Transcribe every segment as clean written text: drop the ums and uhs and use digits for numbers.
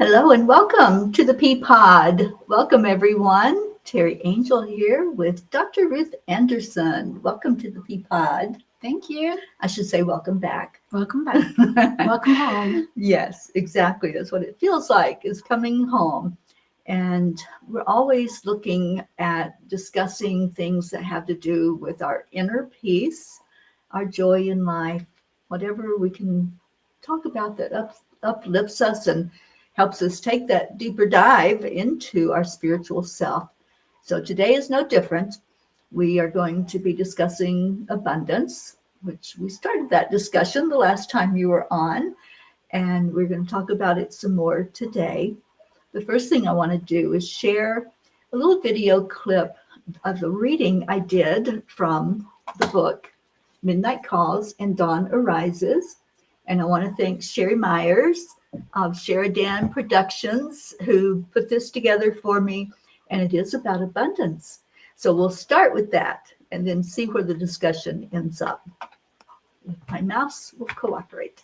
Hello and welcome to the P-Pod. Welcome everyone. Teri Angel here with Dr. Ruth Anderson. Welcome to the P-Pod. Thank you. I should say welcome back. Welcome back. Welcome home. Yes, exactly. That's what it feels like, is coming home. And we're always looking at discussing things that have to do with our inner peace, our joy in life, whatever we can talk about that uplifts us and helps us take that deeper dive into our spiritual self. So today is no different. We are going to be discussing abundance, which we started that discussion the last time you were on, and we're going to talk about it some more today. The first thing I want to do is share a little video clip of the reading I did from the book Midnight Calls and Dawn Arises. And I want to thank Sherry Myers of Sheridan Productions, who put this together for me. And it is about abundance. So we'll start with that and then see where the discussion ends up. If my mouse will cooperate.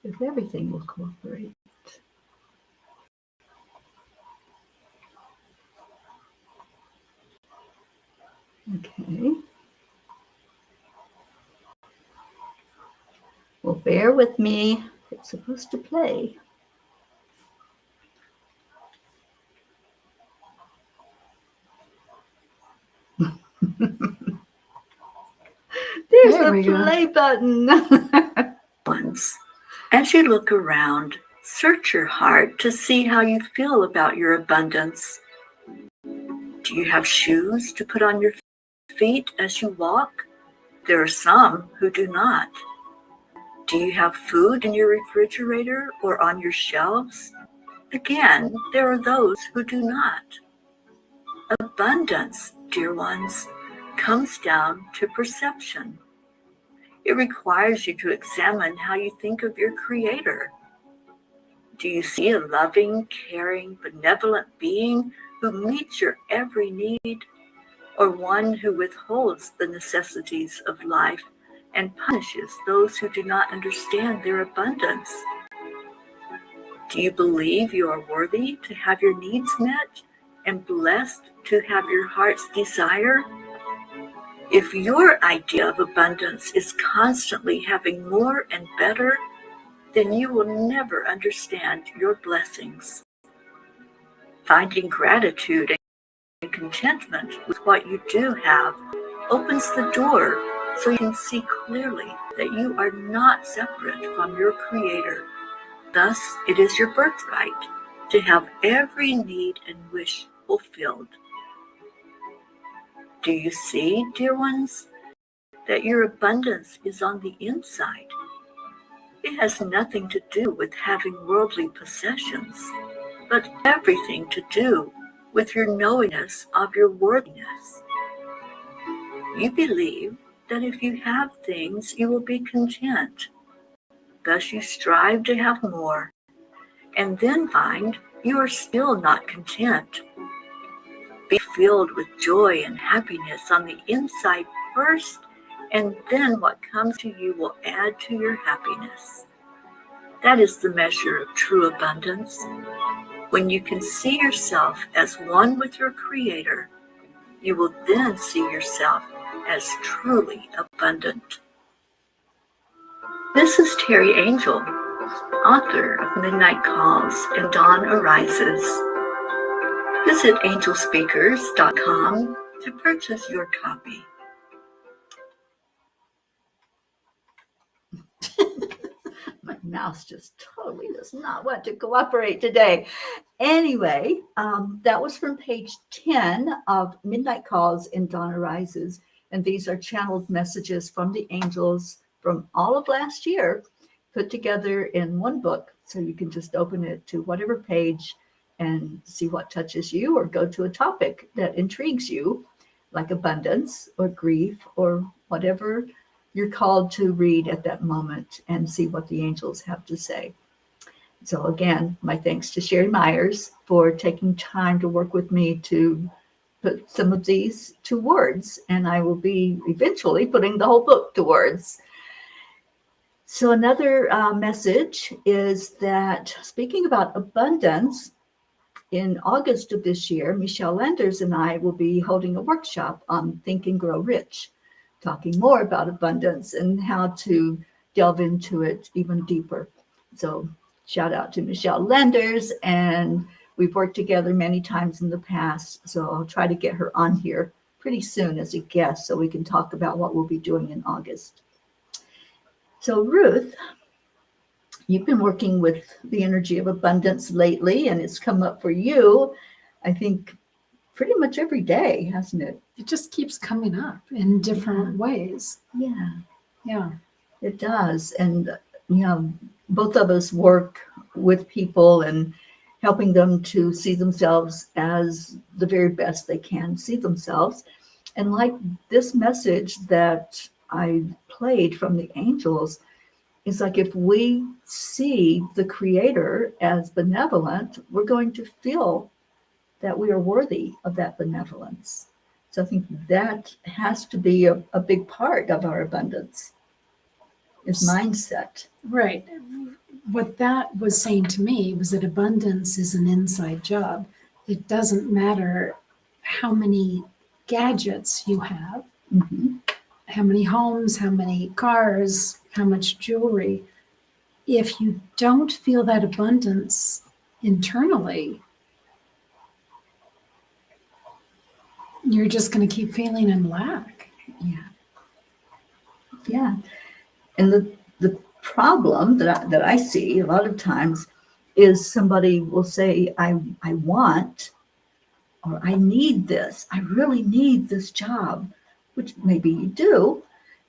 If everything will cooperate. Okay. Well, bear with me. It's supposed to play. There's the play button. As you look around, search your heart to see how you feel about your abundance. Do you have shoes to put on your feet as you walk? There are some who do not. Do you have food in your refrigerator or on your shelves? Again, there are those who do not. Abundance, dear ones, comes down to perception. It requires you to examine how you think of your Creator. Do you see a loving, caring, benevolent being who meets your every need, or one who withholds the necessities of life and punishes those who do not understand their abundance? Do you believe you are worthy to have your needs met and blessed to have your heart's desire? If your idea of abundance is constantly having more and better, then you will never understand your blessings. Finding gratitude and contentment with what you do have opens the door so you can see clearly that you are not separate from your Creator. Thus, it is your birthright to have every need and wish fulfilled. Do you see, dear ones, that your abundance is on the inside? It has nothing to do with having worldly possessions, but everything to do with your knowingness of your worthiness. You believe that if you have things, you will be content. Thus you strive to have more, and then find you are still not content. Be filled with joy and happiness on the inside first, and then what comes to you will add to your happiness. That is the measure of true abundance. When you can see yourself as one with your Creator, you will then see yourself as truly abundant. This is Teri Angel, author of Midnight Calls and Dawn Arises. Visit angelspeakers.com to purchase your copy. My mouse just totally does not want to cooperate today. Anyway, that was from page 10 of Midnight Calls and Dawn Arises. And these are channeled messages from the angels from all of last year, put together in one book. So you can just open it to whatever page and see what touches you, or go to a topic that intrigues you, like abundance or grief or whatever you're called to read at that moment, and see what the angels have to say. So again, my thanks to Sherry Myers for taking time to work with me to put some of these to words, and I will be eventually putting the whole book to words. So another message is that, speaking about abundance, in August of this year, Michelle Lenders and I will be holding a workshop on Think and Grow Rich, talking more about abundance and how to delve into it even deeper. So shout out to Michelle Lenders, and we've worked together many times in the past. So I'll try to get her on here pretty soon as a guest so we can talk about what we'll be doing in August. So Ruth, you've been working with the energy of abundance lately, and it's come up for you, I think, pretty much every day, hasn't it? It just keeps coming up in different ways. Yeah, Yeah. it does. And, both of us work with people and helping them to see themselves as the very best they can see themselves. And like this message that I played from the angels, it's like if we see the Creator as benevolent, we're going to feel that we are worthy of that benevolence. So I think that has to be a big part of our abundance, is mindset. Right. What that was saying to me was that abundance is an inside job. It doesn't matter how many gadgets you have, Mm-hmm. how many homes, how many cars, how much jewelry. If you don't feel that abundance internally, you're just going to keep feeling in lack. Yeah. And the problem that I see a lot of times is somebody will say, I want, or I need this. I really need this job, which maybe you do,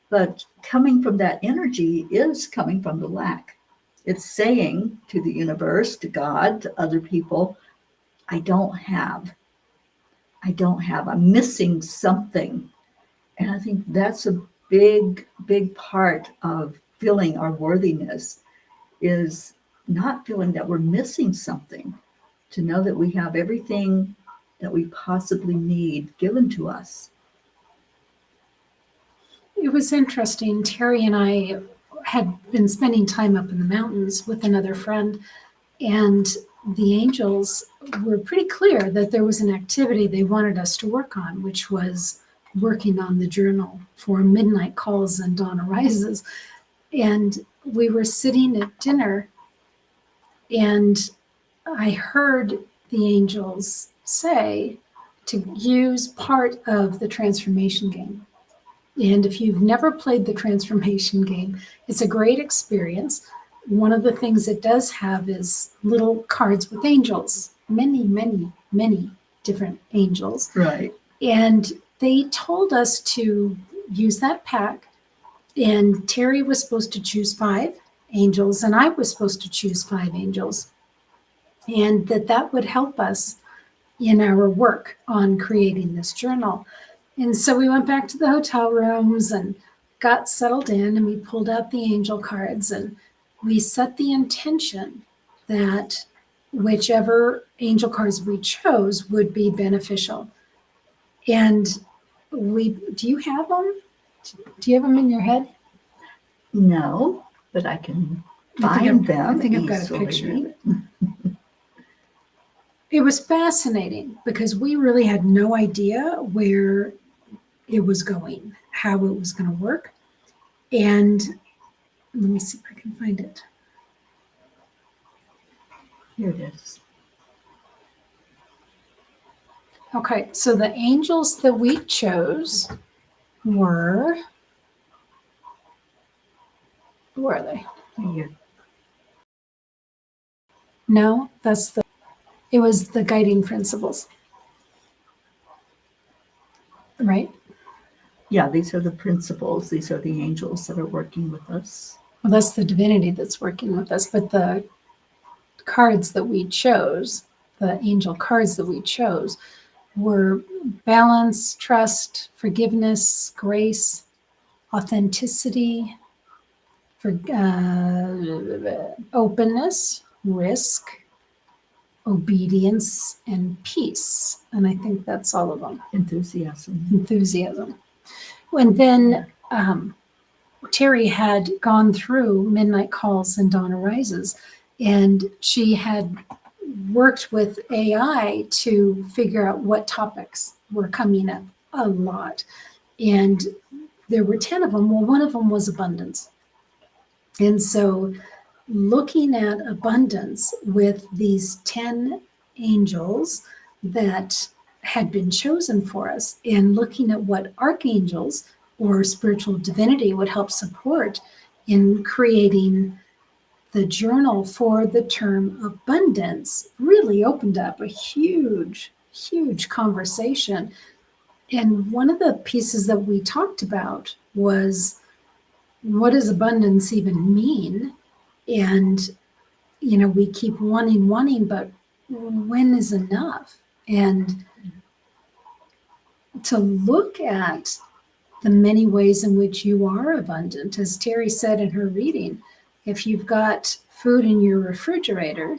but coming from that energy is coming from the lack. It's saying to the universe, to God, to other people, I don't have, I'm missing something. And I think that's a big, big part of feeling our worthiness, is not feeling that we're missing something, to know that we have everything that we possibly need given to us. It was interesting. Teri and I had been spending time up in the mountains with another friend, and the angels were pretty clear that there was an activity they wanted us to work on, which was working on the journal for midnight calls and dawn arises. And we were sitting at dinner, and I heard the angels say to use part of the transformation game. And if you've never played the transformation game, it's a great experience. One of the things it does have is little cards with angels, many, many, many different angels. Right. And they told us to use that pack, and Teri was supposed to choose 5 angels, and I was supposed to choose 5 angels, and that would help us in our work on creating this journal. And so we went back to the hotel rooms and got settled in, and we pulled out the angel cards, and we set the intention that whichever angel cards we chose would be beneficial. And do you have them? Do you have them in your head? No, but I can I find them. I think I've got a picture of it. It was fascinating because we really had no idea where it was going, how it was going to work. And let me see if I can find it. Here it is. Okay, so the angels that we chose were, where are they? Here. No, it was the guiding principles. Right? Yeah, these are the principles. These are the angels that are working with us. Well, that's the divinity that's working with us. But the cards that we chose, the angel cards that we chose, were balance, trust, forgiveness, grace, authenticity, openness, risk, obedience, and peace. And I think that's all of them. Enthusiasm. And then Teri had gone through Midnight Calls and Dawn Arises, and she had worked with AI to figure out what topics were coming up a lot. And there were 10 of them. Well, one of them was abundance. And so looking at abundance with these 10 angels that had been chosen for us, and looking at what archangels or spiritual divinity would help support in creating the journal for the term abundance, really opened up a huge, huge conversation. And one of the pieces that we talked about was, what does abundance even mean? And, we keep wanting, but when is enough? And to look at the many ways in which you are abundant, as Teri said in her reading, if you've got food in your refrigerator,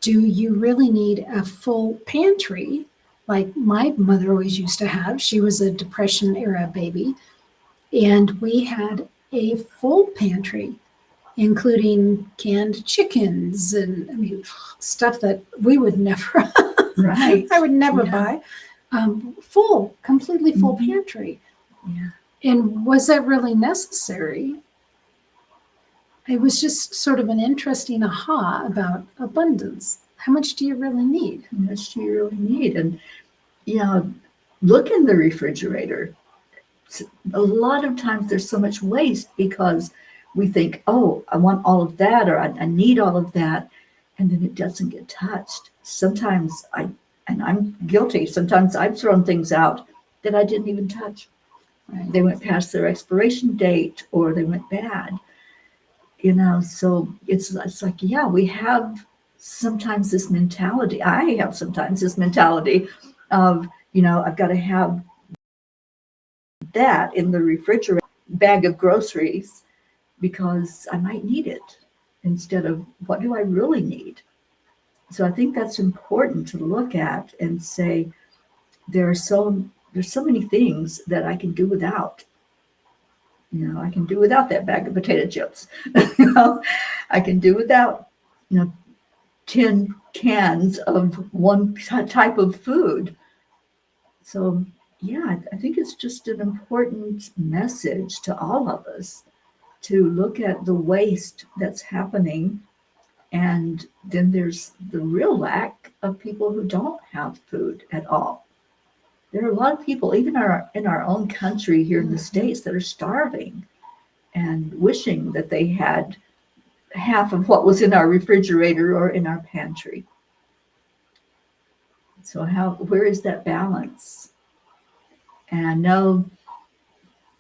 do you really need a full pantry like my mother always used to have? She was a Depression era baby, and we had a full pantry, including canned chickens and stuff that we would never, Right. I would never buy. Completely full pantry. Yeah. And was that really necessary? It was just sort of an interesting aha about abundance. How much do you really need? How much do you really need? And, look in the refrigerator. A lot of times there's so much waste because we think, oh, I want all of that, or I need all of that. And then it doesn't get touched. Sometimes I'm guilty. Sometimes I've thrown things out that I didn't even touch. Right. They went past their expiration date, or they went bad. So it's like, we have sometimes this mentality. I have sometimes this mentality of, I've got to have that in the refrigerator bag of groceries because I might need it, instead of what do I really need? So I think that's important to look at and say, there's so many things that I can do without. I can do without that bag of potato chips. I can do without, 10 cans of one type of food. So, I think it's just an important message to all of us to look at the waste that's happening. And then there's the real lack of people who don't have food at all. There are a lot of people, even in our own country here in the States, that are starving and wishing that they had half of what was in our refrigerator or in our pantry. So where is that balance? And I know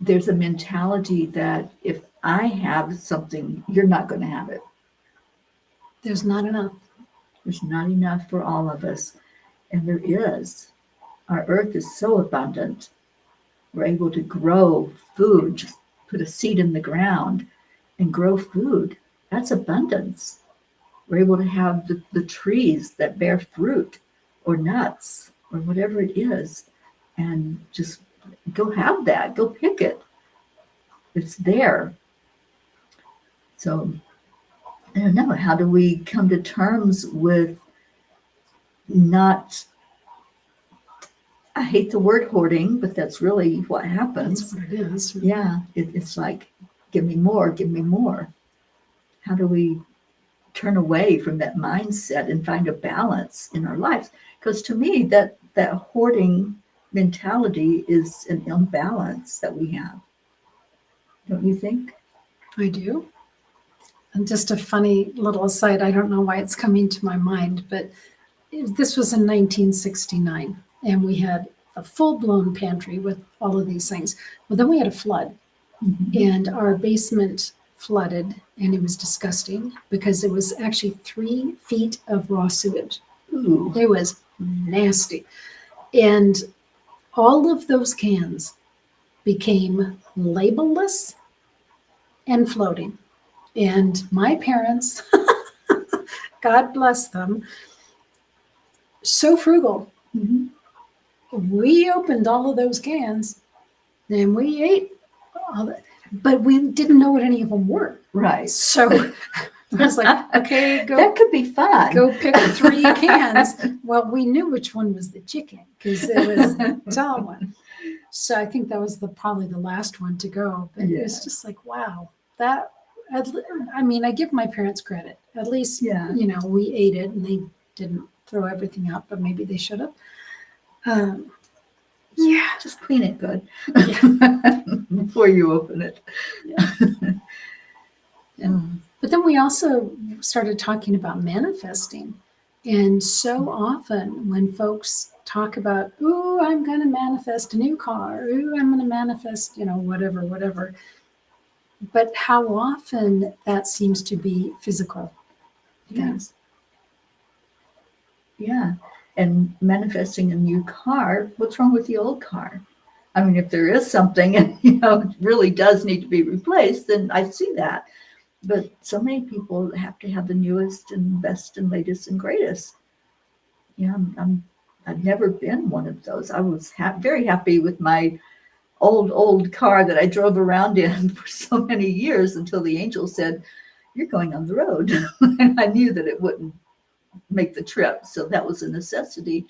there's a mentality that if I have something, you're not going to have it. There's not enough. There's not enough for all of us. And there is. Our earth is so abundant. We're able to grow food, just put a seed in the ground and grow food. That's abundance. We're able to have the trees that bear fruit or nuts or whatever it is, and just go have that, go pick it. It's there. So I don't know, how do we come to terms with not, I hate the word hoarding, but that's really what happens. That's what it is. Yeah, it's like, give me more, give me more. How do we turn away from that mindset and find a balance in our lives? Because to me, that hoarding mentality is an imbalance that we have. Don't you think? I do. And just a funny little aside, I don't know why it's coming to my mind, but this was in 1969, and we had a full-blown pantry with all of these things. Well, then we had a flood, and our basement flooded, and it was disgusting because it was actually 3 feet of raw sewage. Ooh. It was nasty. And all of those cans became labelless and floating. And my parents, God bless them, so frugal. Mhm. We opened all of those cans and we ate all that, but we didn't know what any of them were. Right. So I was like, okay, That could be fun. go pick 3 cans. Well, we knew which one was the chicken because it was the tall one. So I think that was probably the last one to go. But it was just like, wow, that. I mean, I give my parents credit. At least, Yeah. We ate it and they didn't throw everything out, but maybe they should have. Yeah. Just clean it good Yeah. before you open it. Yeah. But then we also started talking about manifesting. And so often when folks talk about, ooh, I'm going to manifest a new car, ooh, I'm going to manifest, whatever. But how often that seems to be physical things. Yeah. And manifesting a new car, what's wrong with the old car? I mean, if there is something and, it really does need to be replaced, then I see that. But so many people have to have the newest and best and latest and greatest. I've never been one of those. I was very happy with my old car that I drove around in for so many years until the angel said, "You're going on the road." And I knew that it wouldn't make the trip. So that was a necessity.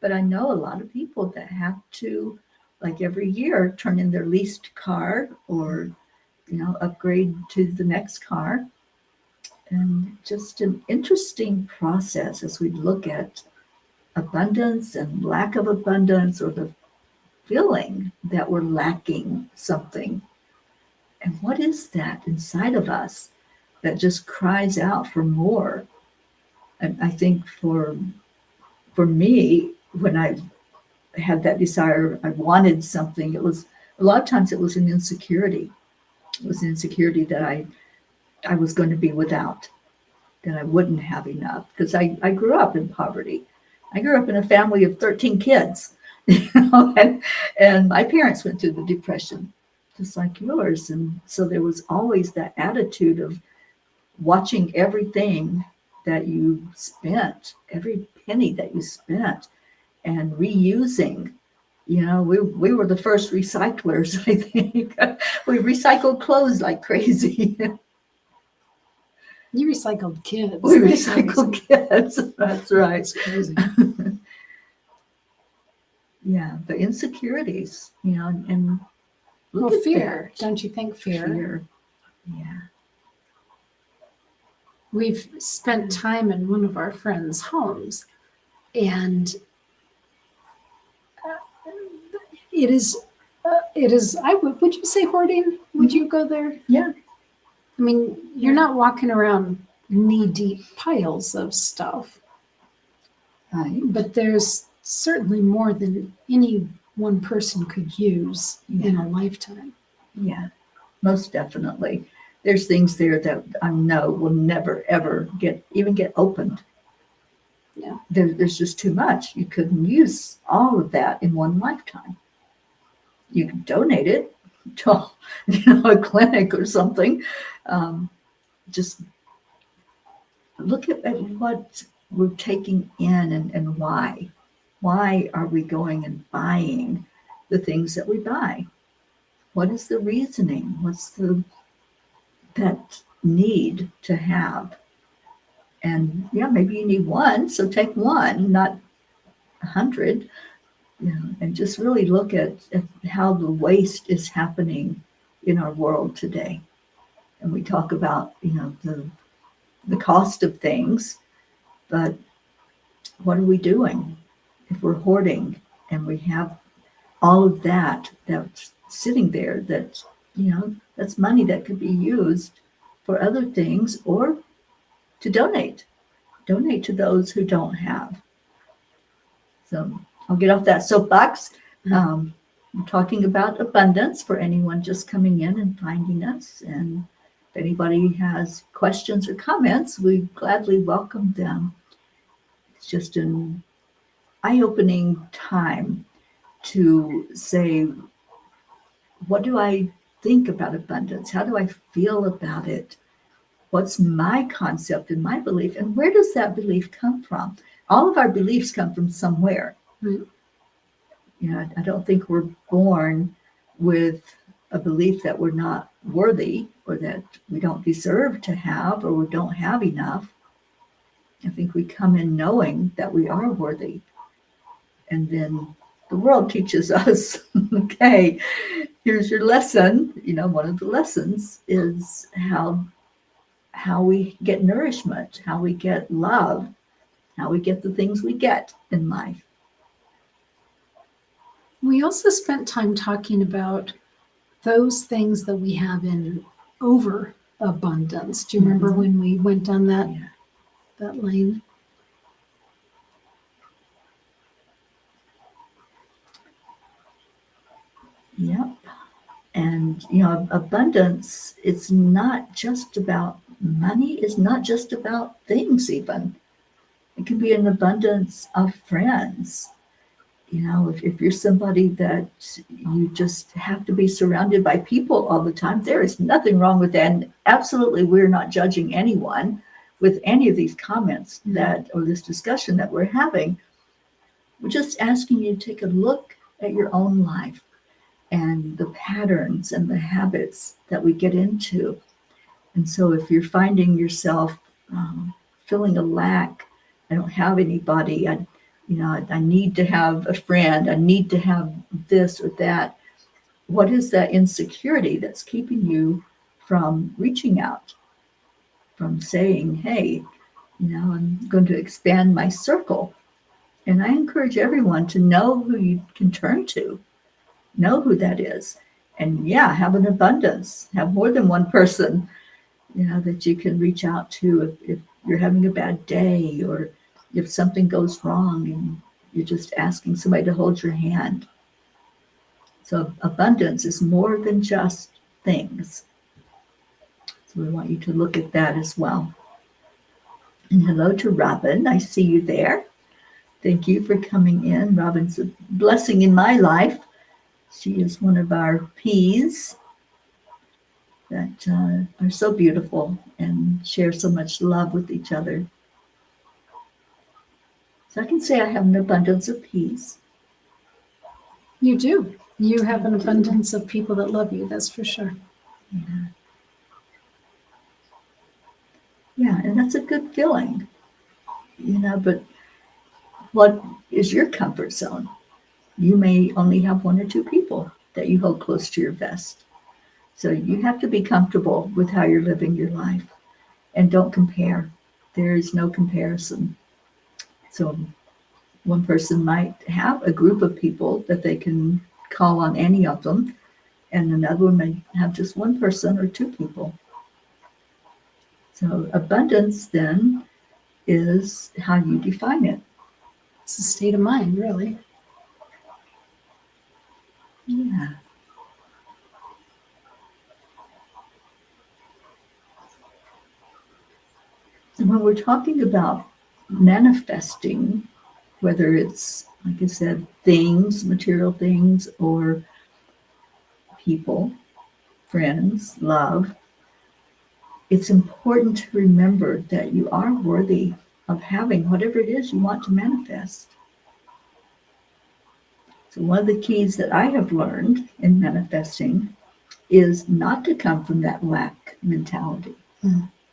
But I know a lot of people that have to, like every year, turn in their leased car or, upgrade to the next car. And just an interesting process as we look at abundance and lack of abundance, or the feeling that we're lacking something. And what is that inside of us that just cries out for more? And I think for me, when I had that desire, I wanted something, it was a lot of times it was an insecurity. It was an insecurity that I was going to be without, that I wouldn't have enough, because I grew up in poverty. I grew up in a family of 13 kids, and my parents went through the Depression, just like yours. And so there was always that attitude of watching everything that you spent, every penny that you spent, and reusing. We were the first recyclers, I think. We recycled clothes like crazy. You recycled kids. We recycled kids. That's right. That's crazy. Yeah, the insecurities, and Well, look at fear. that. Don't you think fear? Yeah. We've spent time in one of our friends' homes, and it is. Would you say hoarding? Would you go there? Yeah. I mean, you're not walking around knee-deep piles of stuff, Right. but there's certainly more than any one person could use in a lifetime. Yeah, most definitely. There's things there that I know will never, ever get opened. Yeah. There's just too much. You couldn't use all of that in one lifetime. You could donate it to a clinic or something. Just look at what we're taking in and why. Why are we going and buying the things that we buy? What is the reasoning? What's that need to have? And maybe you need one, so take one, not 100. And just really look at how the waste is happening in our world today. And we talk about the cost of things, but what are we doing if we're hoarding and we have all of that's sitting there, that's money that could be used for other things, or to donate to those who don't have. So I'll get off that soapbox. I'm talking about abundance for anyone just coming in and finding us. And if anybody has questions or comments, we gladly welcome them. It's just an eye-opening time to say, what do I think about abundance? How do I feel about it? What's my concept and my belief? And where does that belief come from? all of our beliefs come from somewhere. Right. You know, I don't think we're born with a belief that we're not worthy or that we don't deserve to have or we don't have enough. I think we come in knowing that we are worthy. And then the world teaches us, okay, here's your lesson. You know, one of the lessons is how we get nourishment, how we get love, how we get the things we get in life. We also spent time talking about those things that we have in overabundance. Do you remember when we went down that lane? Yep. And, you know, abundance, it's not just about money, it's not just about things, even. It can be an abundance of friends. You know, if you're somebody that you just have to be surrounded by people all the time, there is nothing wrong with that. And absolutely, we're not judging anyone with any of these comments that, or this discussion that we're having. We're just asking you to take a look at your own life and the patterns and the habits that we get into. And so if you're finding yourself feeling a lack, I don't have anybody, I need to have a friend, I need to have this or that. What is that insecurity that's keeping you from reaching out, from saying, hey, you know, I'm going to expand my circle? And I encourage everyone to know who you can turn to. Know who that is. And have an abundance. Have more than one person, you know, that you can reach out to if you're having a bad day or if something goes wrong and you're just asking somebody to hold your hand. So abundance is more than just things. So we want you to look at that as well. And hello to Robin. I see you there. Thank you for coming in. Robin's a blessing in my life. She is one of our P's that are so beautiful and share so much love with each other. So I can say I have an abundance of peace. You do. You have an abundance of people that love you, that's for sure. Yeah, and that's a good feeling, you know, but what is your comfort zone? You may only have one or two people that you hold close to your vest. So you have to be comfortable with how you're living your life and don't compare. There is no comparison. So one person might have a group of people that they can call on any of them, and another one may have just one person or two people. So abundance then is how you define it. It's a state of mind, really. Yeah. And when we're talking about manifesting, whether it's, like I said, things, material things, or people, friends, love, it's important to remember that you are worthy of having whatever it is you want to manifest. So one of the keys that I have learned in manifesting is not to come from that lack mentality.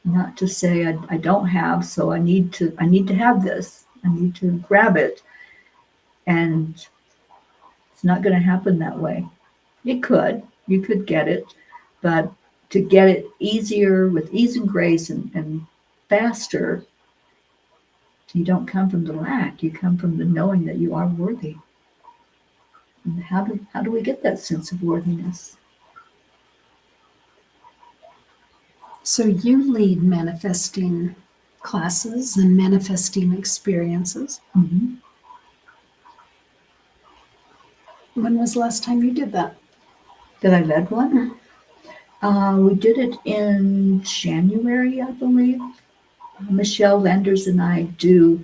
Not to say I don't have, so I need to have this. I need to grab it. And it's not going to happen that way. You could get it, but to get it easier, with ease and grace and faster, you don't come from the lack. You come from the knowing that you are worthy. And how do we get that sense of worthiness? So you lead manifesting classes and manifesting experiences. Mm-hmm. When was the last time you did that? That I led one? We did it in January, I believe. Michelle Landers and I do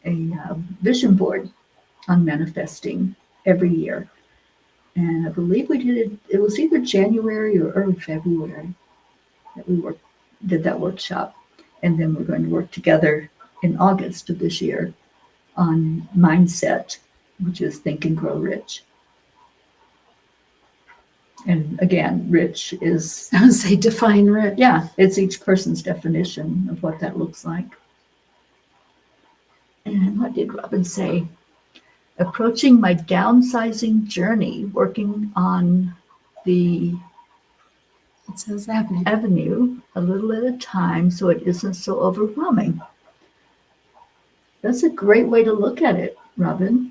a vision board on manifesting every year. And I believe we did it, it was either January or early February that we did that workshop. And then we're going to work together in August of this year on mindset, which is Think and Grow Rich. And again, rich is, I would say define rich. yeah, it's each person's definition of what that looks like. And what did Robin say? Approaching my downsizing journey, working on the It says avenue. avenue a little at a time so it isn't so overwhelming. That's a great way to look at it, Robin.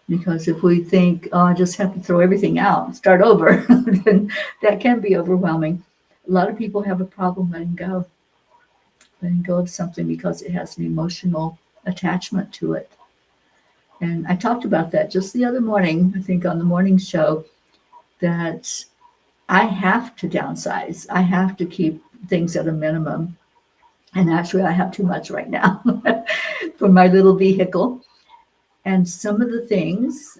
Because if we think, oh, I just have to throw everything out and start over, then that can be overwhelming. A lot of people have a problem letting go of something because it has an emotional attachment to it. And I talked about that just the other morning, I think on the morning show, that I have to downsize. I have to keep things at a minimum. And actually, I have too much right now for my little vehicle. And some of the things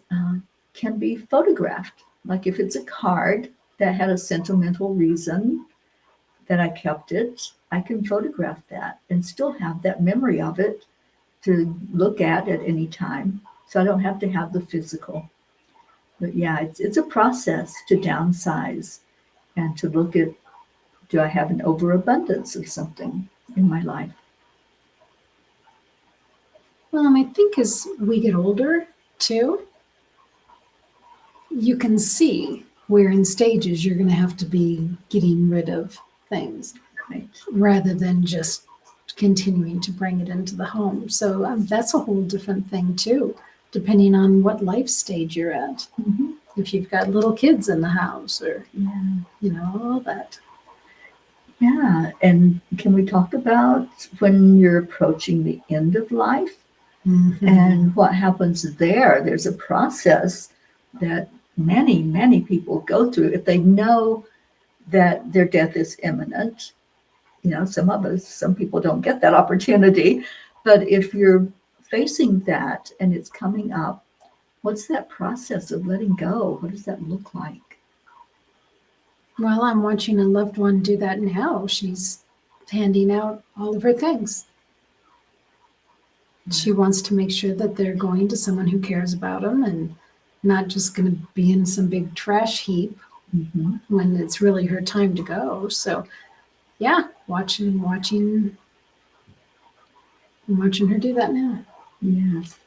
can be photographed. Like if it's a card that had a sentimental reason that I kept it, I can photograph that and still have that memory of it to look at any time. So I don't have to have the physical. But yeah, it's a process to downsize and to look at, do I have an overabundance of something in my life? Well, and I think as we get older too, you can see where in stages you're going to have to be getting rid of things Right. rather than just continuing to bring it into the home. So that's a whole different thing too, depending on what life stage you're at. Mm-hmm. If you've got little kids in the house or, Yeah. all that. Yeah. And can we talk about when you're approaching the end of life? Mm-hmm. And what happens there? There's a process that many, many people go through if they know that their death is imminent. Some people don't get that opportunity. But if you're facing that and it's coming up, what's that process of letting go? What does that look like? Well, I'm watching a loved one do that now. She's handing out all of her things. She wants to make sure that they're going to someone who cares about them and not just going to be in some big trash heap Mm-hmm. when it's really her time to go. So, yeah, watching her do that now. Yes.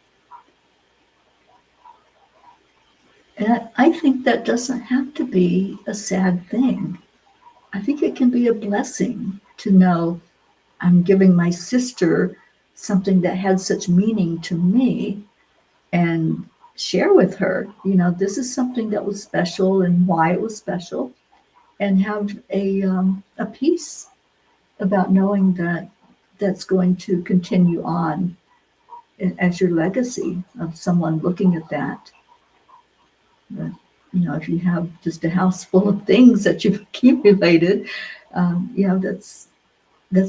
And I think that doesn't have to be a sad thing. I think it can be a blessing to know I'm giving my sister something that had such meaning to me and share with her, this is something that was special and why it was special, and have a peace about knowing that that's going to continue on as your legacy of someone looking at that. But, if you have just a house full of things that you've accumulated, that's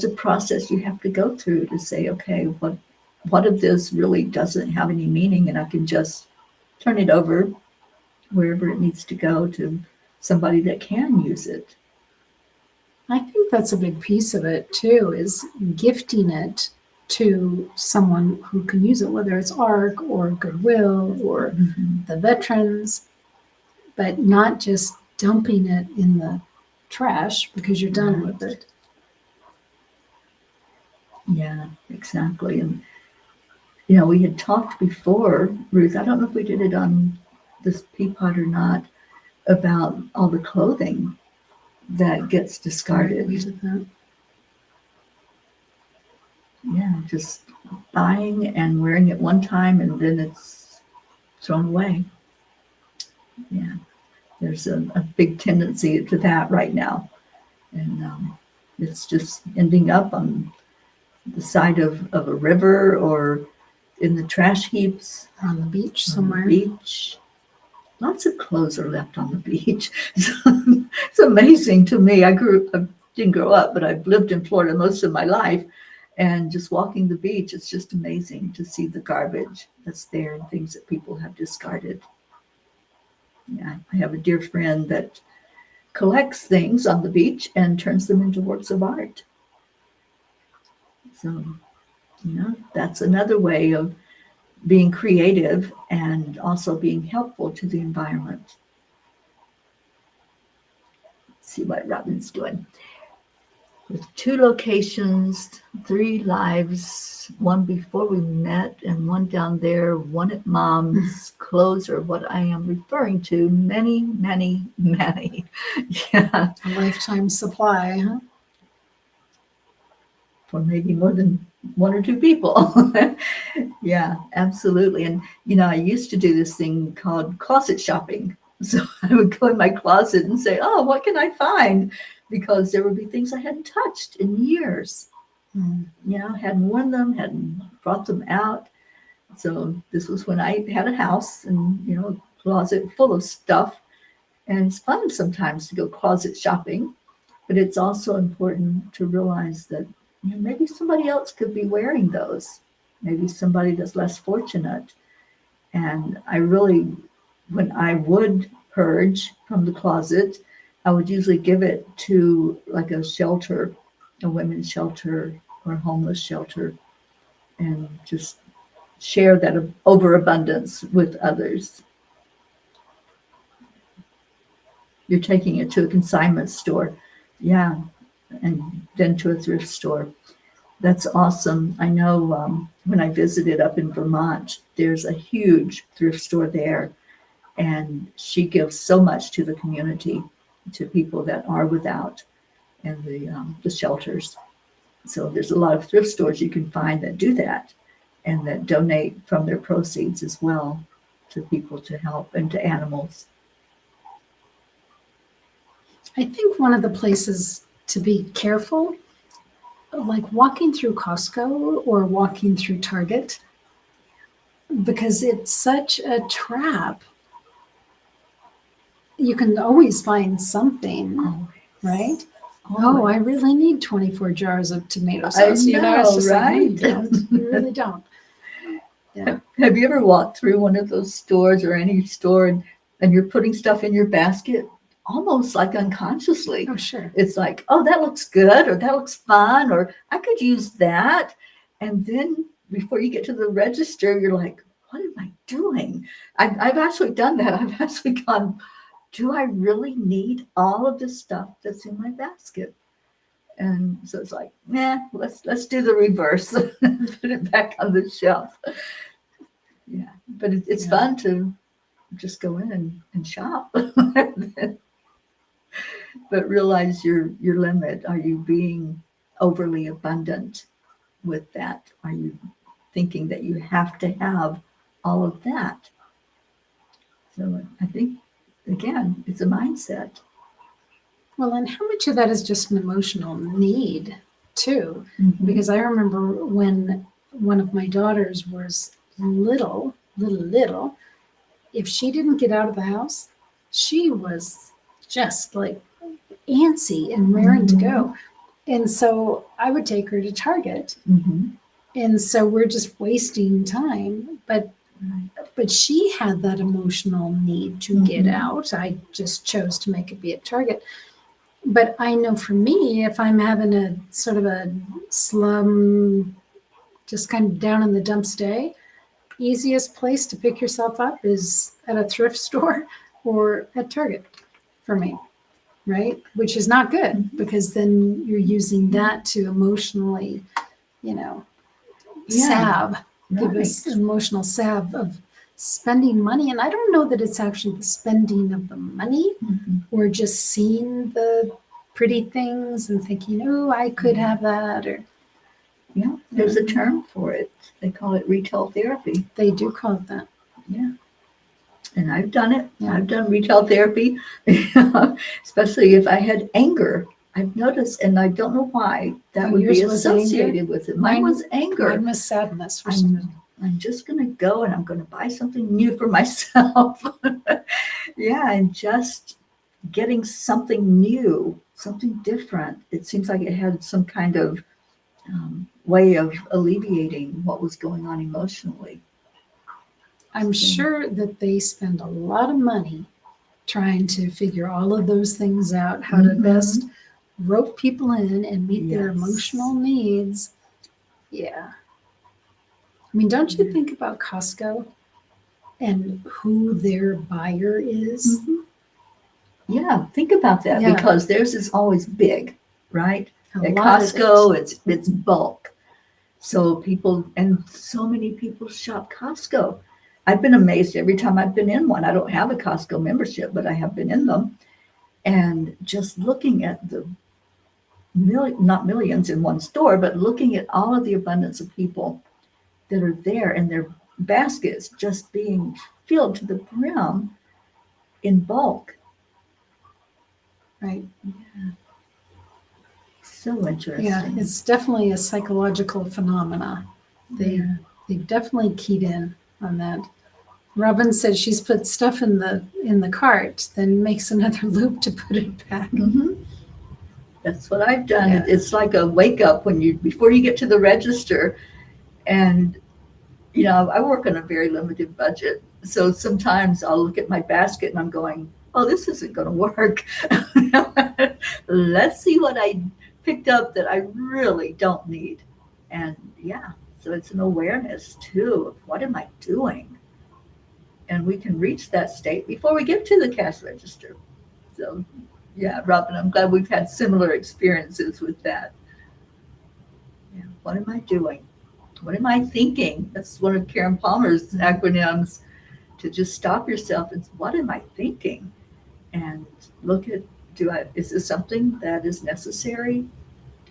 a process you have to go through to say, okay, what if this really doesn't have any meaning and I can just turn it over wherever it needs to go to somebody that can use it. I think that's a big piece of it too, is gifting it to someone who can use it, whether it's ARC or Goodwill or the veterans, but not just dumping it in the trash because you're done with it. Yeah, exactly. And, we had talked before, Ruth, I don't know if we did it on this Peapod or not, about all the clothing that gets discarded. We did that. Yeah, just buying and wearing it one time and then it's thrown away. Yeah, there's a big tendency to that right now. And it's just ending up on the side of a river or in the trash heaps. On the beach somewhere. On the beach. Lots of clothes are left on the beach. It's amazing to me. I didn't grow up, but I've lived in Florida most of my life. And just walking the beach, it's just amazing to see the garbage that's there and things that people have discarded. Yeah, I have a dear friend that collects things on the beach and turns them into works of art. So, that's another way of being creative and also being helpful to the environment. Let's see what Robin's doing. With 2 locations, 3 lives, one before we met and one down there, one at Mom's. Clothes are what I am referring to. Many, many, many. Yeah. A lifetime supply, huh? For maybe more than 1 or 2 people. Yeah, absolutely. And, I used to do this thing called closet shopping. So I would go in my closet and say, oh, what can I find? Because there would be things I hadn't touched in years. Hadn't worn them, hadn't brought them out. So this was when I had a house and, a closet full of stuff. And it's fun sometimes to go closet shopping, but it's also important to realize that maybe somebody else could be wearing those. Maybe somebody that's less fortunate. And I really, when I would purge from the closet, I would usually give it to like a shelter, a women's shelter or homeless shelter, and just share that overabundance with others. You're taking it to a consignment store. Yeah. And then to a thrift store. That's awesome. I know when I visited up in Vermont, there's a huge thrift store there, and she gives so much to the community, to people that are without, and the shelters. So there's a lot of thrift stores you can find that do that, and that donate from their proceeds as well to people to help and to animals. I think one of the places to be careful, like walking through Costco or walking through Target, because it's such a trap. You can always find something, right? Oh, I really need 24 jars of tomato sauce. I know, It's just right? Like, no, you don't. You really don't. Yeah. Have you ever walked through one of those stores or any store and you're putting stuff in your basket almost like unconsciously? Oh, sure. It's like, oh, that looks good, or that looks fun, or I could use that. And then before you get to the register, you're like, what am I doing? I've actually done that. I've actually gone, do I really need all of the stuff that's in my basket? And so it's like, let's do the reverse. Put it back on the shelf. Yeah, but it's fun to just go in and shop. But realize your limit. Are you being overly abundant with that? Are you thinking that you have to have all of that? So I think, again, it's a mindset. Well, and how much of that is just an emotional need, too? Mhm. Because I remember when one of my daughters was little, if she didn't get out of the house, she was just like antsy and raring to go. And so I would take her to Target. Mhm. And so we're just wasting time. But she had that emotional need to get out. I just chose to make it be at Target. But I know for me, if I'm having a sort of a slum, just kind of down in the dumps day, easiest place to pick yourself up is at a thrift store or at Target for me, right? Which is not good, because then you're using that to emotionally, salve, give us emotional salve of spending money. And I don't know that it's actually the spending of the money or just seeing the pretty things and thinking, oh, I could have that. Or there's a term for it. They call it retail therapy. They do call it that. Yeah. And I've done it. Yeah. I've done retail therapy, especially if I had anger. I've noticed, and I don't know why, that would be associated with it. Mine was anger. Mine was sadness for some reason. I'm just going to go and I'm going to buy something new for myself. And just getting something new, something different. It seems like it had some kind of way of alleviating what was going on emotionally. I'm sure that they spend a lot of money trying to figure all of those things out, how to best rope people in and meet their emotional needs. Yeah. I mean, don't you think about Costco and who their buyer is? Mhm. Yeah, think about that, Yeah. because theirs is always big, right? A At lot of Costco, it. it's bulk. So people, and so many people shop Costco. I've been amazed every time I've been in one. I don't have a Costco membership, but I have been in them. And just looking at the not millions in one store, but looking at all of the abundance of people that are there and their baskets just being filled to the brim in bulk. Right. So interesting. Yeah, it's definitely a psychological phenomena. They've definitely keyed in on that. Robin said she's put stuff in the cart, then makes another loop to put it back. Mhm. That's what I've done. Yeah. It's like a wake up before you get to the register. And, I work on a very limited budget. So sometimes I'll look at my basket and I'm going, oh, this isn't going to work. Let's see what I picked up that I really don't need. And yeah, so it's an awareness too of what am I doing? And we can reach that state before we get to the cash register. So yeah, Robin, I'm glad we've had similar experiences with that. Yeah, what am I doing? What am I thinking? That's one of Karen Palmer's acronyms, to just stop yourself and what am I thinking? And look at, is this something that is necessary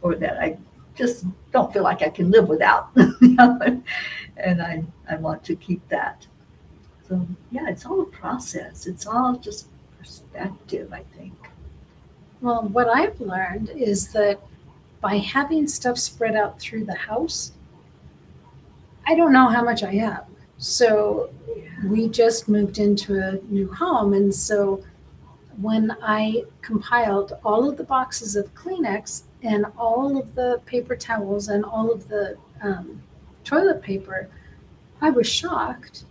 or that I just don't feel like I can live without? And I want to keep that. So yeah, it's all a process. It's all just perspective, I think. Well, what I've learned is that by having stuff spread out through the house, I don't know how much I have. So we just moved into a new home. And so when I compiled all of the boxes of Kleenex and all of the paper towels and all of the toilet paper, I was shocked.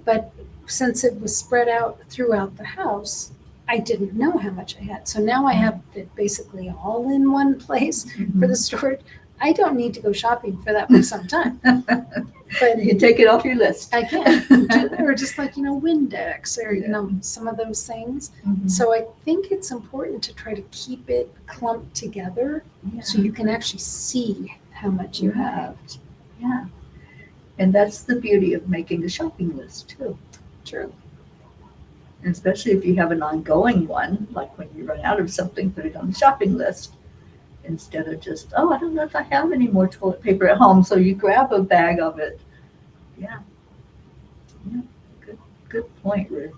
But since it was spread out throughout the house, I didn't know how much I had. So now I have it basically all in one place for the storage. I don't need to go shopping for that for some time. But you can take it off your list. I can. Or just like, Windex or, some of those things. Mhm. So I think it's important to try to keep it clumped together so you can actually see how much you have. Yeah. And that's the beauty of making a shopping list too. True. And especially if you have an ongoing one, like when you run out of something, put it on the shopping list instead of just, oh, I don't know if I have any more toilet paper at home. So you grab a bag of it. Yeah. Good point, Ruth.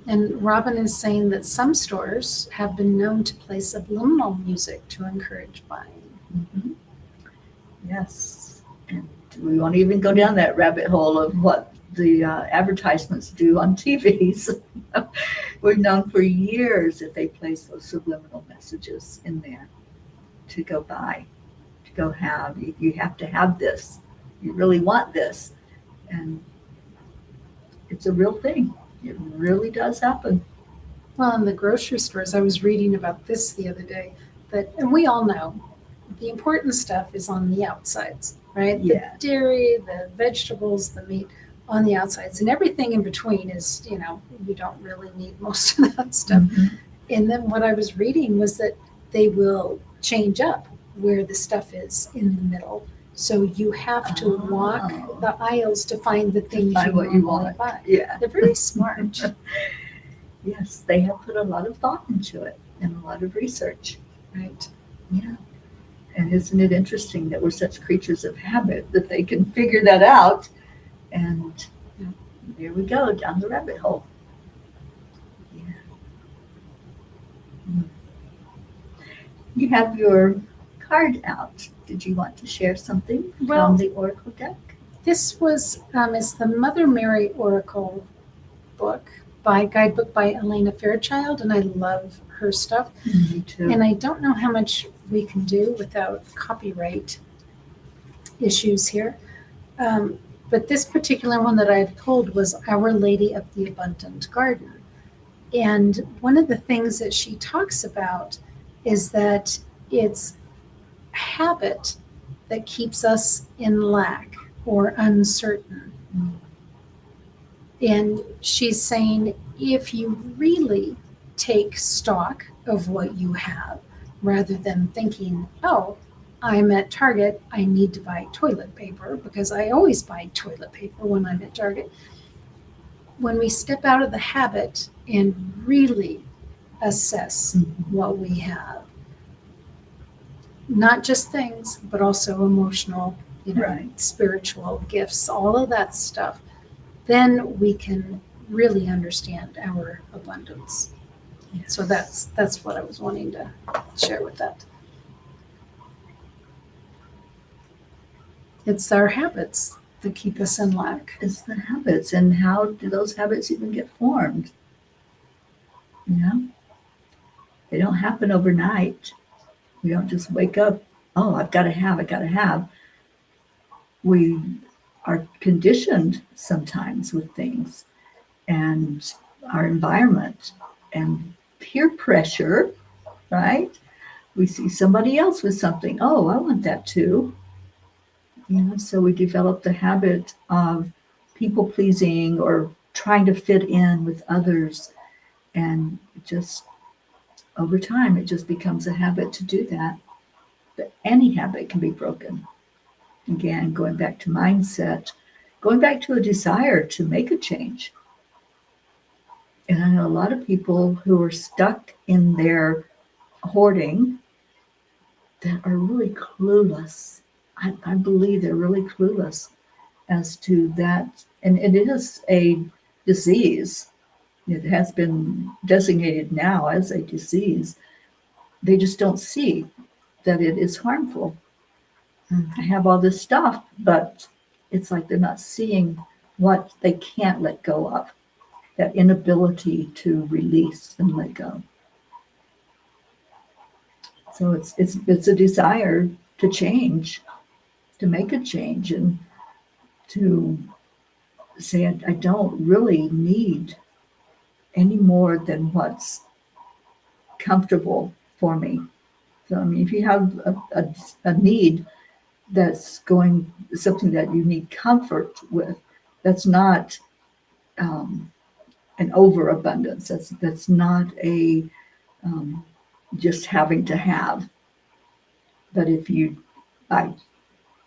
And Robin is saying that some stores have been known to play subliminal music to encourage buying. Mm-hmm. Yes. And we won't even go down that rabbit hole of what the advertisements do on TVs. We've known for years that they place those subliminal messages in there to go buy, to go have. You have to have this. You really want this. And it's a real thing. It really does happen. Well, in the grocery stores, I was reading about this the other day, and we all know the important stuff is on the outsides, right? Yeah. The dairy, the vegetables, the meat on the outsides, and everything in between is, you don't really need most of that stuff. Mm-hmm. And then what I was reading was that they will change up where the stuff is in the middle. So you have to walk the aisles to find the things Find what you want. buy. Yeah. They're very smart. Yes, they have put a lot of thought into it and a lot of research. Right. Yeah. And isn't it interesting that we're such creatures of habit that they can figure that out? And there we go, down the rabbit hole. Yeah. You have your card out. Did you want to share something from the Oracle deck? This was is the Mother Mary Oracle guidebook by Elena Fairchild, and I love her stuff. Me too. And I don't know how much we can do without copyright issues here. But this particular one that I pulled was Our Lady of the Abundant Garden. And one of the things that she talks about is that it's habit that keeps us in lack. or uncertain. And she's saying if you really take stock of what you have, rather than thinking, oh, I'm at Target, I need to buy toilet paper because I always buy toilet paper when I'm at Target. When we step out of the habit and really assess what we have, not just things, but also emotional, Right. spiritual gifts, all of that stuff, then we can really understand our abundance. So that's what I was wanting to share with that. It's our habits that keep us in lack. It's the habits, and how do those habits even get formed? They don't happen overnight. We don't just wake up, oh, I gotta have. We are conditioned sometimes with things, and our environment and peer pressure, right? We see somebody else with something, oh, I want that too. So we develop the habit of people pleasing or trying to fit in with others, and just over time it just becomes a habit to do that. But any habit can be broken. Again, going back to mindset, going back to a desire to make a change. And I know a lot of people who are stuck in their hoarding that are really clueless. I believe they're really clueless as to that. And it is a disease. It has been designated now as a disease. They just don't see that it is harmful. I have all this stuff, but it's like they're not seeing what they can't let go of, that inability to release and let go. So it's a desire to change, to make a change, and to say, I don't really need any more than what's comfortable for me. So, I mean, if you have a need that's going, something that you need comfort with, that's not an overabundance. That's not a just having to have. But if you buy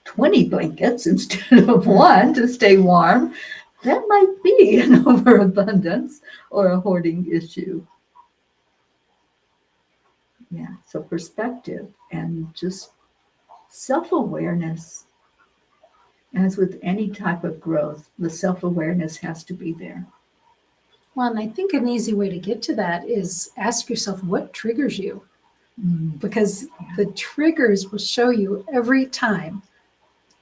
20 blankets instead of one to stay warm, that might be an overabundance or a hoarding issue. Yeah, so perspective and just self-awareness. As with any type of growth, the self-awareness has to be there. Well, and I think an easy way to get to that is ask yourself what triggers you, because the triggers will show you every time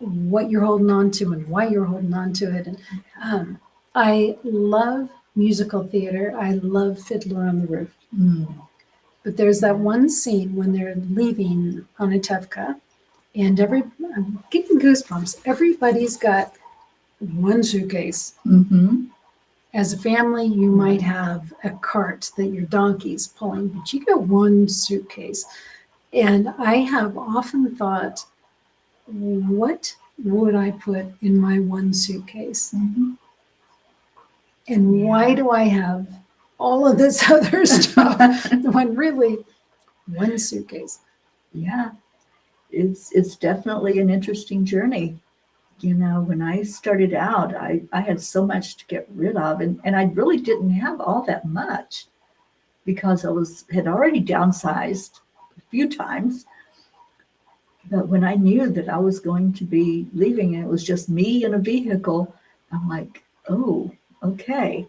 what you're holding on to and why you're holding on to it. And I love musical theater. I love Fiddler on the Roof. But there's that one scene when they're leaving Anatevka, and I'm getting goosebumps. Everybody's got one suitcase. As a family, you might have a cart that your donkey's pulling, but you got one suitcase. And I have often thought, what would I put in my one suitcase? And why do I have all of this other stuff when really one suitcase? Yeah, it's definitely an interesting journey. When I started out, I had so much to get rid of, and I really didn't have all that much because I had already downsized a few times. But when I knew that I was going to be leaving and it was just me and a vehicle, I'm like, oh, okay.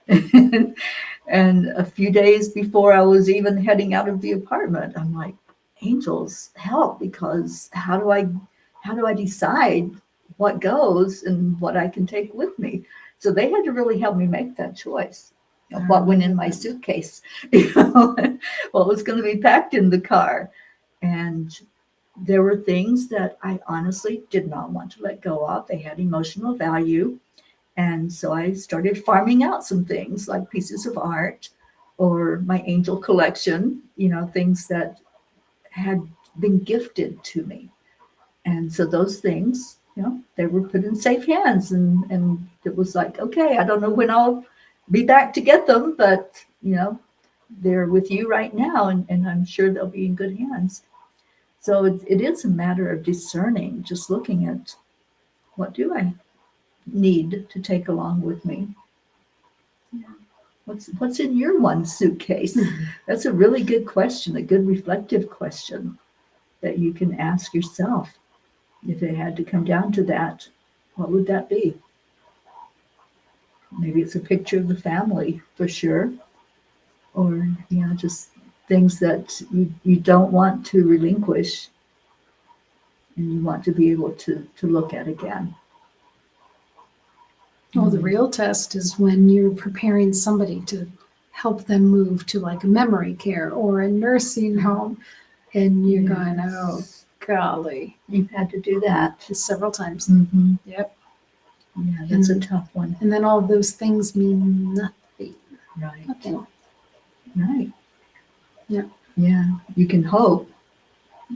And a few days before I was even heading out of the apartment, I'm like, angels, help, because how do I decide what goes and what I can take with me? So they had to really help me make that choice of what went in my suitcase, what was going to be packed in the car. And there were things that I honestly did not want to let go of. They had emotional value. And so I started farming out some things like pieces of art or my angel collection, things that had been gifted to me. And so those things they were put in safe hands, and it was like, okay, I don't know when I'll be back to get them, but they're with you right now, and I'm sure they'll be in good hands. So it is a matter of discerning, just looking at what do I need to take along with me. What's in your one suitcase? That's a really good question, a good reflective question that you can ask yourself. If it had to come down to that, what would that be? Maybe it's a picture of the family, for sure. Or, just things that you don't want to relinquish and you want to be able to look at again. Well, the real test is when you're preparing somebody to help them move to like a memory care or a nursing home, and you're going, oh, golly. You've had to do that. Several times. Mm-hmm. Yep. Yeah, that's a tough one. And then all those things mean nothing. Right. Nothing. Right. Yeah. Yeah. You can hope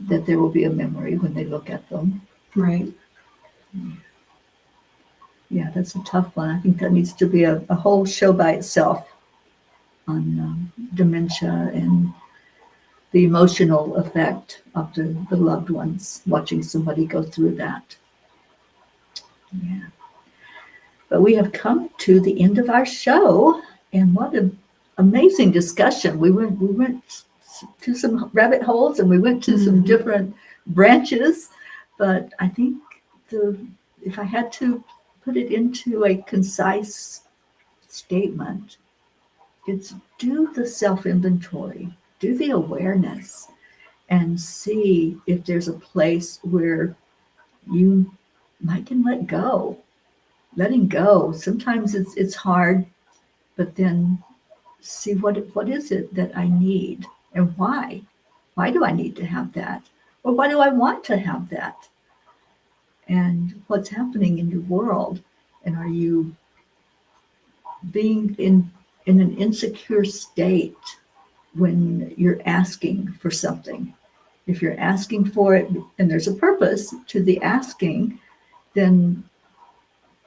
that there will be a memory when they look at them. Right. Yeah, that's a tough one. I think that needs to be a whole show by itself on dementia and the emotional effect of the loved ones, watching somebody go through that. Yeah. But we have come to the end of our show, and what an amazing discussion. We went to some rabbit holes, and we went to some different branches, but I think if I had to put it into a concise statement, it's do the self-inventory, do the awareness, and see if there's a place where you might can let go. Letting go. Sometimes it's hard, but then see what is it that I need and why? Why do I need to have that? Or why do I want to have that? And what's happening in your world? And are you being in an insecure state when you're asking for something? If you're asking for it and there's a purpose to the asking, then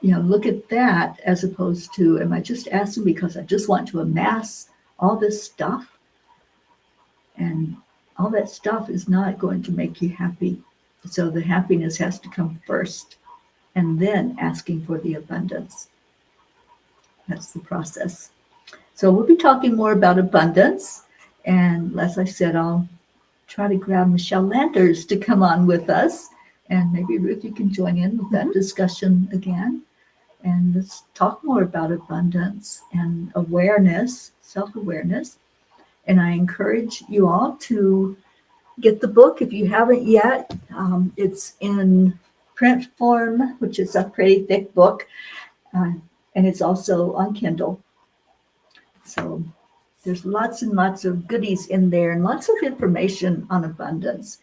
look at that as opposed to, am I just asking because I just want to amass all this stuff? And all that stuff is not going to make you happy. So the happiness has to come first, and then asking for the abundance. That's the process. So we'll be talking more about abundance. And as I said, I'll try to grab Michelle Landers to come on with us. And maybe Ruth, you can join in with that discussion again. And let's talk more about abundance and awareness, self-awareness. And I encourage you all to get the book if you haven't yet. It's in print form, which is a pretty thick book. And it's also on Kindle. So there's lots and lots of goodies in there and lots of information on abundance.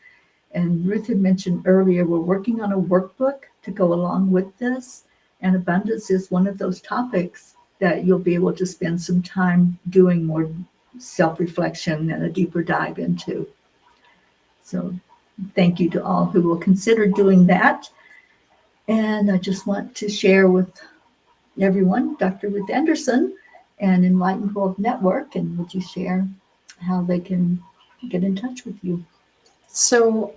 And Ruth had mentioned earlier, we're working on a workbook to go along with this. And abundance is one of those topics that you'll be able to spend some time doing more self-reflection and a deeper dive into. So thank you to all who will consider doing that. And I just want to share with everyone, Dr. Ruth Anderson and Enlightened World Network, and would you share how they can get in touch with you? So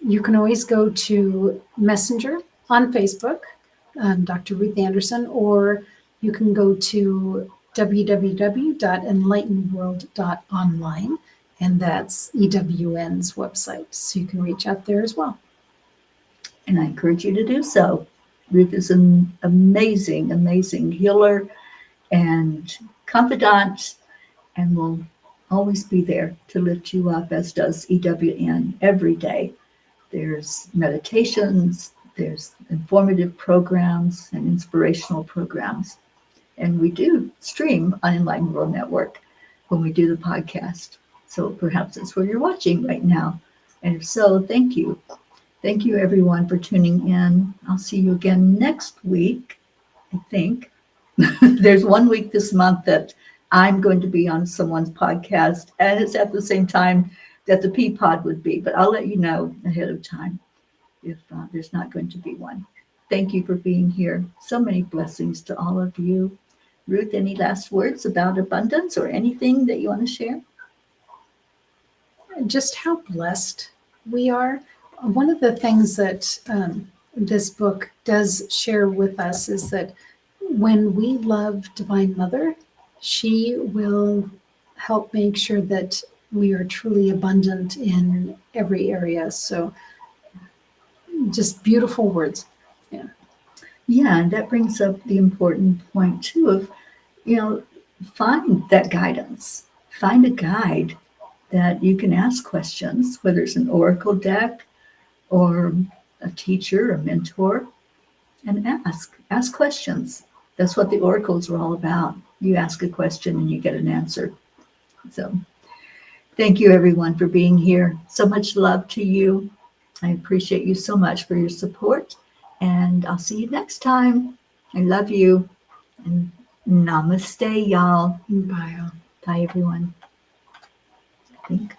you can always go to Messenger on Facebook, Dr. Ruth Anderson, or you can go to www.enlightenedworld.online, and that's EWN's website. So you can reach out there as well. And I encourage you to do so. Ruth is an amazing, amazing healer and confidant, and will always be there to lift you up, as does EWN every day. There's meditations, there's informative programs and inspirational programs. And we do stream on Enlightened World Network when we do the podcast. So perhaps that's where you're watching right now. And if so, thank you. Thank you, everyone, for tuning in. I'll see you again next week, I think. There's 1 week this month that I'm going to be on someone's podcast, and it's at the same time that the P-Pod would be, but I'll let you know ahead of time. if there's not going to be one. Thank you for being here. So many blessings to all of you. Ruth, any last words about abundance or anything that you want to share? Just how blessed we are. One of the things that this book does share with us is that when we love Divine Mother, she will help make sure that we are truly abundant in every area. So just beautiful words. Yeah, and that brings up the important point too of, find that guidance. Find a guide that you can ask questions, whether it's an oracle deck or a teacher, a mentor, and ask questions. That's what the oracles are all about. You ask a question and you get an answer. So thank you everyone for being here. So much love to you. I appreciate you so much for your support, and I'll see you next time. I love you, and namaste, y'all. Bye. Bye, everyone. I think.